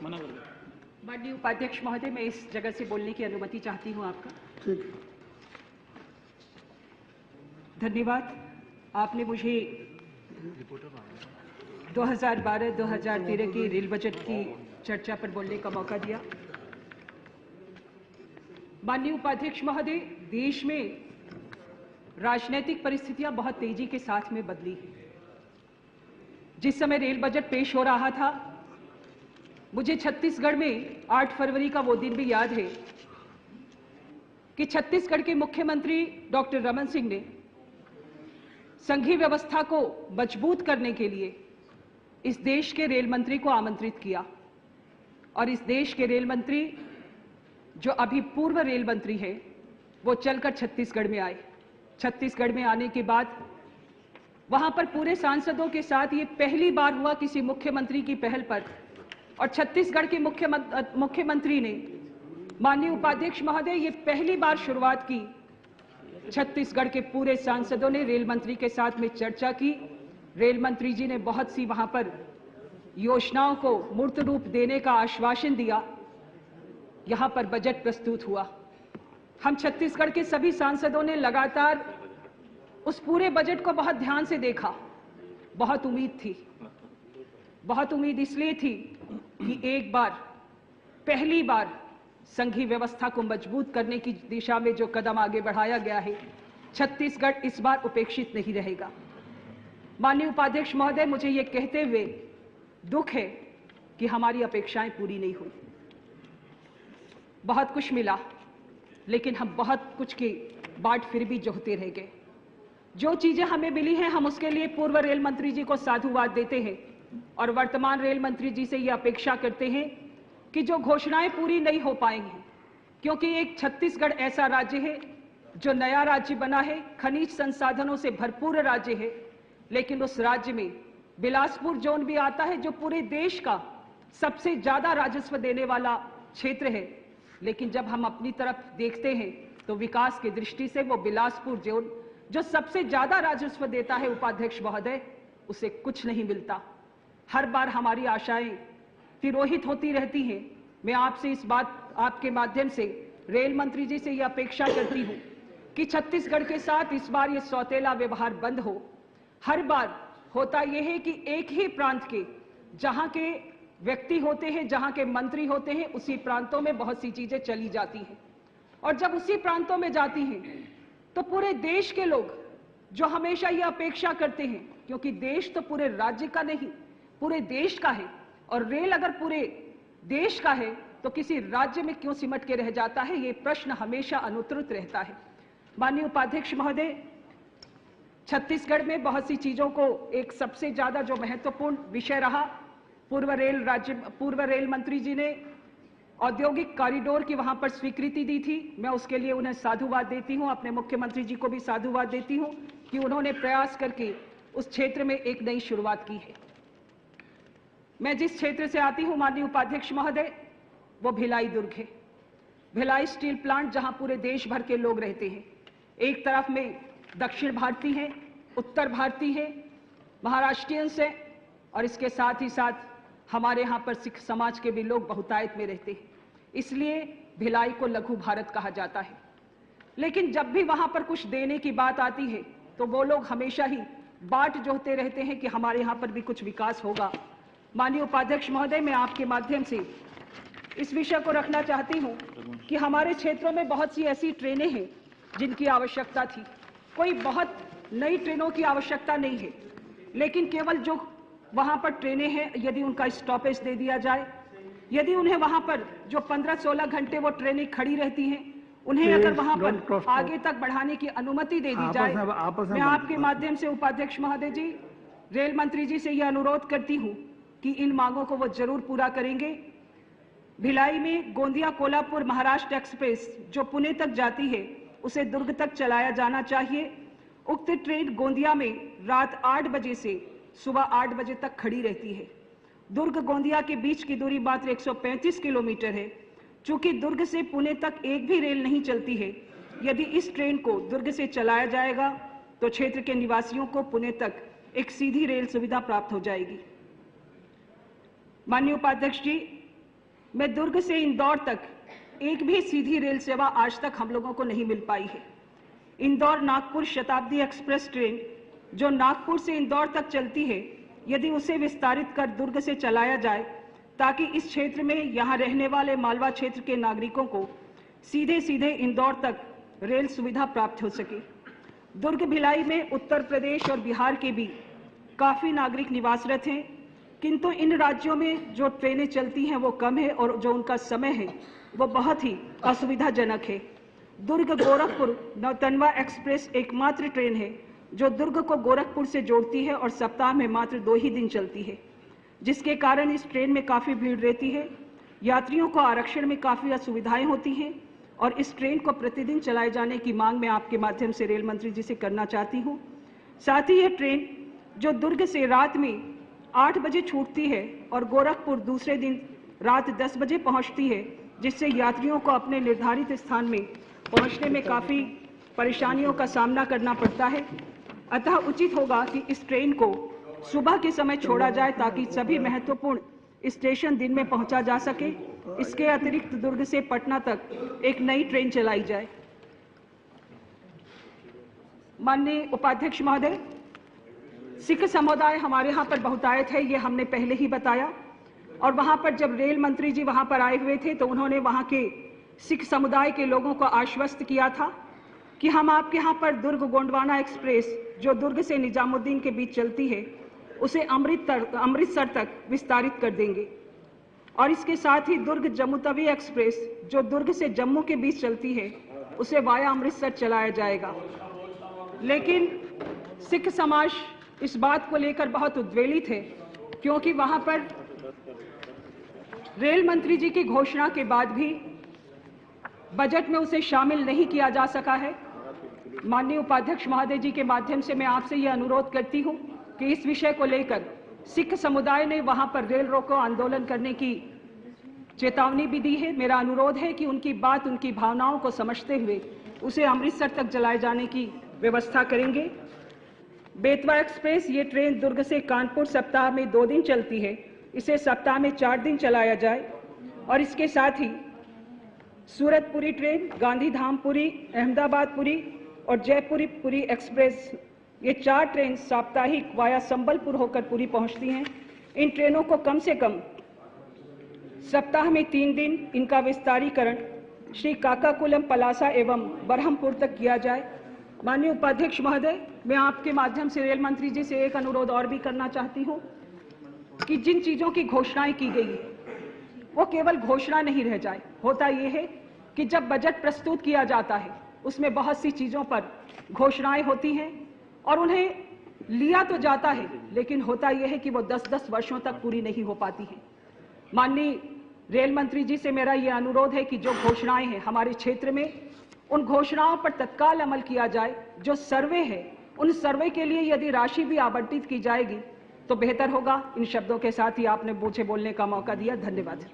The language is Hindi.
माननीय उपाध्यक्ष महोदय, मैं इस जगह से बोलने की अनुमति चाहती हूं आपका। ठीक। धन्यवाद। आपने मुझे 2012-2013 के रेल बजट की चर्चा पर बोलने का मौका दिया। माननीय उपाध्यक्ष महोदय, देश में राजनीतिक परिस्थितियां बहुत तेजी के साथ में बदली हैं। जिस समय रेल बजट पेश हो रहा था, मुझे छत्तीसगढ़ में 8 फरवरी का वो दिन भी याद है कि छत्तीसगढ़ के मुख्यमंत्री डॉक्टर रमन सिंह ने संघीय व्यवस्था को मजबूत करने के लिए इस देश के रेल मंत्री को आमंत्रित किया और इस देश के रेल मंत्री, जो अभी पूर्व रेल मंत्री हैं, वो चलकर छत्तीसगढ़ में आए। छत्तीसगढ़ में आने के बाद वहां पर पूरे सांसदों के साथ ये पहली बार हुआ किसी मुख्यमंत्री की पहल पर, और छत्तीसगढ़ के मुख्यमंत्री ने, माननीय उपाध्यक्ष महोदय, ये पहली बार शुरुआत की। छत्तीसगढ़ के पूरे सांसदों ने रेल मंत्री के साथ में चर्चा की। रेल मंत्री जी ने बहुत सी वहां पर योजनाओं को मूर्त रूप देने का आश्वासन दिया। यहां पर बजट प्रस्तुत हुआ। हम छत्तीसगढ़ के सभी सांसदों ने लगातार उस पूरे बजट को बहुत ध्यान से देखा। बहुत उम्मीद थी। बहुत उम्मीद इसलिए थी कि एक बार, पहली बार संघीय व्यवस्था को मजबूत करने की दिशा में जो कदम आगे बढ़ाया गया है, छत्तीसगढ़ इस बार उपेक्षित नहीं रहेगा। माननीय उपाध्यक्ष महोदय, मुझे ये कहते हुए दुख है कि हमारी अपेक्षाएं पूरी नहीं हुई। बहुत कुछ मिला, लेकिन हम बहुत कुछ की बाट फिर भी जोहते रह गए। जो चीजें हमें मिली हैं, हम उसके लिए पूर्व रेल मंत्री जी को साधुवाद देते हैं और वर्तमान रेल मंत्री जी से ये अपेक्षा करते हैं कि जो घोषणाएं पूरी नहीं हो पाएंगी, क्योंकि एक छत्तीसगढ़ ऐसा राज्य है जो नया राज्य बना है, खनिज संसाधनों से भरपूर राज्य है, लेकिन उस राज्य में बिलासपुर जोन भी आता है जो पूरे देश का सबसे ज्यादा राजस्व देने वाला क्षेत्र है। लेकिन जब हम अपनी तरफ देखते हैं तो विकास की दृष्टि से वो बिलासपुर जोन जो सबसे ज्यादा राजस्व देता है, उपाध्यक्ष महोदय, उसे कुछ नहीं मिलता। हर बार हमारी आशाएं तिरोहित होती रहती हैं। मैं आपसे इस बात, आपके माध्यम से रेल मंत्री जी से यह अपेक्षा करती हूं कि छत्तीसगढ़ के साथ इस बार ये सौतेला व्यवहार बंद हो। हर बार होता यह है कि एक ही प्रांत के, जहां के व्यक्ति होते हैं, जहां के मंत्री होते हैं, उसी प्रांतों में बहुत सी चीजें चली जाती हैं, और जब उसी प्रांतों में जाती हैं तो पूरे देश के लोग जो हमेशा ये अपेक्षा करते हैं, क्योंकि देश तो पूरे राज्य का नहीं, पूरे देश का है, और रेल अगर पूरे देश का है तो किसी राज्य में क्यों सिमट के रह जाता है, ये प्रश्न हमेशा अनुत्तरित रहता है। माननीय उपाध्यक्ष महोदय, छत्तीसगढ़ में बहुत सी चीजों को, एक सबसे ज्यादा जो महत्वपूर्ण विषय रहा, पूर्व रेल मंत्री जी ने औद्योगिक कॉरिडोर की वहां पर स्वीकृति दी थी। मैं उसके लिए उन्हें साधुवाद देती हूं, अपने मुख्यमंत्री जी को भी साधुवाद देती हूं कि उन्होंने प्रयास करके उस क्षेत्र में एक नई शुरुआत की है। मैं जिस क्षेत्र से आती हूं, माननीय उपाध्यक्ष महोदय, वो भिलाई दुर्ग है। भिलाई स्टील प्लांट, जहां पूरे देश भर के लोग रहते हैं। एक तरफ में दक्षिण भारतीय हैं, उत्तर भारतीय हैं, महाराष्ट्रियंस हैं, और इसके साथ ही साथ हमारे यहाँ पर सिख समाज के भी लोग बहुतायत में रहते हैं। इसलिए भिलाई को लघु भारत कहा जाता है। लेकिन जब भी वहां पर कुछ देने की बात आती है तो वो लोग हमेशा ही बाट जोहते रहते हैं कि हमारे यहाँ पर भी कुछ विकास होगा। माननीय उपाध्यक्ष महोदय, मैं आपके माध्यम से इस विषय को रखना चाहती हूं कि हमारे क्षेत्रों में बहुत सी ऐसी ट्रेनें हैं जिनकी आवश्यकता थी। कोई बहुत नई ट्रेनों की आवश्यकता नहीं है, लेकिन केवल जो वहां पर ट्रेनें हैं, यदि उनका स्टॉपेज दे दिया जाए, यदि उन्हें वहां पर जो 15-16 घंटे वो ट्रेनें खड़ी रहती हैं, उन्हें अगर वहां पर आगे तक बढ़ाने की अनुमति दे दी जाए, मैं आपके माध्यम से उपाध्यक्ष महोदय जी, रेल मंत्री जी से यह अनुरोध करती हूं कि इन मांगों को वो जरूर पूरा करेंगे। भिलाई में गोंदिया कोल्हापुर महाराष्ट्र एक्सप्रेस जो पुणे तक जाती है, उसे दुर्ग तक चलाया जाना चाहिए। उक्त ट्रेन गोंदिया में रात 8 बजे से सुबह 8 बजे तक खड़ी रहती है। दुर्ग गोंदिया के बीच की दूरी मात्र 135 किलोमीटर है। चूंकि दुर्ग से पुणे तक एक भी रेल नहीं चलती है, यदि इस ट्रेन को दुर्ग से चलाया जाएगा तो क्षेत्र के निवासियों को पुणे तक एक सीधी रेल सुविधा प्राप्त हो जाएगी। माननीय उपाध्यक्ष जी, में दुर्ग से इंदौर तक एक भी सीधी रेल सेवा आज तक हम लोगों को नहीं मिल पाई है। इंदौर नागपुर शताब्दी एक्सप्रेस ट्रेन जो नागपुर से इंदौर तक चलती है, यदि उसे विस्तारित कर दुर्ग से चलाया जाए ताकि इस क्षेत्र में यहाँ रहने वाले मालवा क्षेत्र के नागरिकों को सीधे सीधे इंदौर तक रेल सुविधा प्राप्त हो सके। दुर्ग भिलाई में उत्तर प्रदेश और बिहार के भी काफ़ी नागरिक निवासरत हैं, किंतु इन राज्यों में जो ट्रेनें चलती हैं वो कम है और जो उनका समय है वो बहुत ही असुविधाजनक है। दुर्ग गोरखपुर नौतनवा एक्सप्रेस एकमात्र ट्रेन है जो दुर्ग को गोरखपुर से जोड़ती है और सप्ताह में मात्र 2 ही दिन चलती है, जिसके कारण इस ट्रेन में काफ़ी भीड़ रहती है। यात्रियों को आरक्षण में काफ़ी असुविधाएं होती हैं और इस ट्रेन को प्रतिदिन चलाए जाने की मांग मैं आपके माध्यम से रेल मंत्री जी से करना चाहती हूँ। साथ ही ये ट्रेन जो दुर्ग से रात में 8 बजे छूटती है और गोरखपुर दूसरे दिन रात 10 बजे पहुँचती है, जिससे यात्रियों को अपने निर्धारित स्थान में पहुँचने में काफ़ी परेशानियों का सामना करना पड़ता है। अतः उचित होगा कि इस ट्रेन को सुबह के समय छोड़ा जाए ताकि सभी महत्वपूर्ण स्टेशन दिन में पहुंचा जा सके। इसके अतिरिक्त दुर्ग से पटना तक एक नई ट्रेन चलाई जाए। माननीय उपाध्यक्ष महोदय, सिख समुदाय हमारे यहाँ पर बहुतायत है, ये हमने पहले ही बताया। और वहाँ पर जब रेल मंत्री जी वहाँ पर आए हुए थे तो उन्होंने वहाँ के सिख समुदाय के लोगों को आश्वस्त किया था कि हम आपके यहाँ पर दुर्ग गोंडवाना एक्सप्रेस जो दुर्ग से निजामुद्दीन के बीच चलती है उसे अमृतसर तक विस्तारित कर देंगे और इसके साथ ही दुर्ग जम्मू तवी एक्सप्रेस जो दुर्ग से जम्मू के बीच चलती है उसे वाया अमृतसर चलाया जाएगा। लेकिन सिख समाज इस बात को लेकर बहुत उद्वेलित है क्योंकि वहाँ पर रेल मंत्री जी की घोषणा के बाद भी बजट में उसे शामिल नहीं किया जा सका है। माननीय उपाध्यक्ष महोदय जी के माध्यम से मैं आपसे यह अनुरोध करती हूं कि इस विषय को लेकर सिख समुदाय ने वहां पर रेल रोको आंदोलन करने की चेतावनी भी दी है। मेरा अनुरोध है कि उनकी बात, उनकी भावनाओं को समझते हुए उसे अमृतसर तक चलाए जाने की व्यवस्था करेंगे। बेतवा एक्सप्रेस ये ट्रेन दुर्ग से कानपुर सप्ताह में 2 दिन चलती है, इसे सप्ताह में 4 दिन चलाया जाए। और इसके साथ ही सूरत पुरी ट्रेन, गांधीधाम पुरी, अहमदाबाद पुरी और जयपुरी पुरी एक्सप्रेस ये 4 ट्रेन साप्ताहिक वाया संबलपुर होकर पुरी पहुंचती हैं। इन ट्रेनों को कम से कम सप्ताह में 3 दिन इनका विस्तारीकरण श्री काकाकुलम, पलासा एवं बरहमपुर तक किया जाए। माननीय उपाध्यक्ष महोदय, मैं आपके माध्यम से रेल मंत्री जी से एक अनुरोध और भी करना चाहती हूँ कि जिन चीज़ों की घोषणाएं की गई वो केवल घोषणा नहीं रह जाए। होता ये है कि जब बजट प्रस्तुत किया जाता है उसमें बहुत सी चीज़ों पर घोषणाएं होती हैं और उन्हें लिया तो जाता है, लेकिन होता यह है कि वो 10-10 वर्षों तक पूरी नहीं हो पाती हैं। माननीय रेल मंत्री जी से मेरा ये अनुरोध है कि जो घोषणाएं हैं हमारे क्षेत्र में, उन घोषणाओं पर तत्काल अमल किया जाए। जो सर्वे है, उन सर्वे के लिए यदि राशि भी आवंटित की जाएगी तो बेहतर होगा। इन शब्दों के साथ ही आपने मुझे बोलने का मौका दिया। धन्यवाद।